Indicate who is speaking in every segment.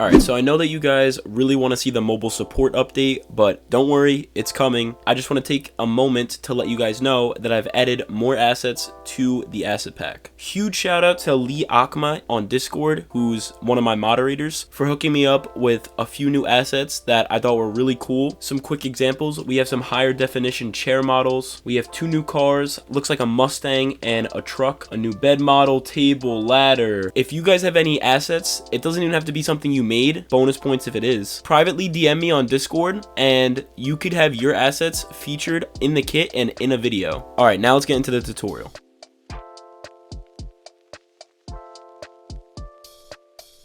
Speaker 1: Alright, so I know that you guys really want to see the mobile support update, but don't worry, it's coming. I just want to take a moment to let you guys know that I've added more assets to the asset pack. Huge shout out to Lee Akma on Discord, who's one of my moderators, for hooking me up with a few new assets that I thought were really cool. Some quick examples: we have some higher definition chair models, we have 2 new cars, looks like a Mustang and a truck, a new bed model, table, ladder. If you guys have any assets, it doesn't even have to be something you made, bonus points if it is. Privately DM me on Discord and you could have your assets featured in the kit and in a video. Alright, now let's get into the tutorial.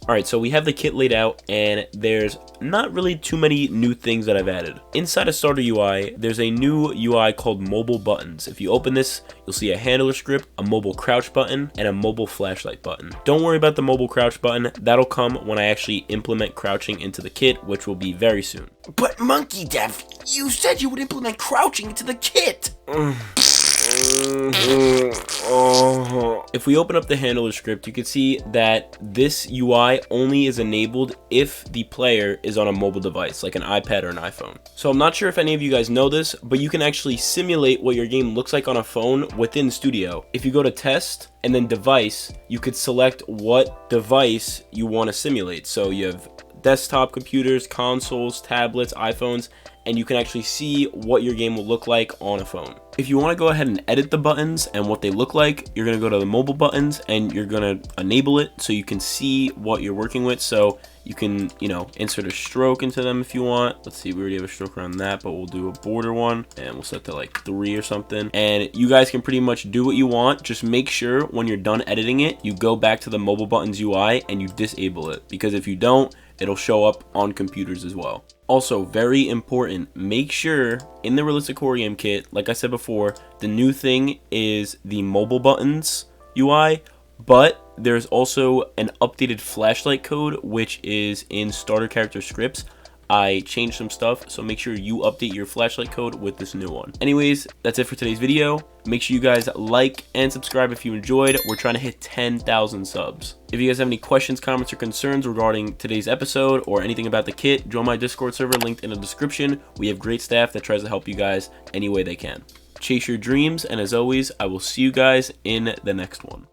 Speaker 1: Alright, so we have the kit laid out and there's not really too many new things that I've added. Inside of Starter UI, there's a new UI called Mobile Buttons. If you open this, you'll see a handler script, a mobile crouch button, and a mobile flashlight button. Don't worry about the mobile crouch button. That'll come when I actually implement crouching into the kit, which will be very soon.
Speaker 2: But Monkey Dev, you said you would implement crouching into the kit!
Speaker 1: If we open up the handler script, you can see that this UI only is enabled if the player is on a mobile device, like an iPad or an iPhone. So I'm not sure if any of you guys know this, but you can actually simulate what your game looks like on a phone within Studio. If you go to Test and then Device, you could select what device you want to simulate. So you have desktop computers, consoles, tablets, iPhones, and you can actually see what your game will look like on a phone. If you want to go ahead and edit the buttons and what they look like, you're going to go to the mobile buttons and you're going to enable it so you can see what you're working with. So you can, insert a stroke into them if you want. Let's see, we already have a stroke around that, but we'll do a border one and we'll set to like 3 or something. And you guys can pretty much do what you want. Just make sure when you're done editing it, you go back to the mobile buttons UI and you disable it, because if you don't, it'll show up on computers as well. Also, very important, make sure in the Realistic Horror Game kit, like I said before, the new thing is the mobile buttons UI, but there's also an updated flashlight code, which is in starter character scripts. I changed some stuff, so make sure you update your flashlight code with this new one. Anyways, that's it for today's video. Make sure you guys like and subscribe if you enjoyed. We're trying to hit 10,000 subs. If you guys have any questions, comments, or concerns regarding today's episode or anything about the kit, join my Discord server linked in the description. We have great staff that tries to help you guys any way they can. Chase your dreams, and as always, I will see you guys in the next one.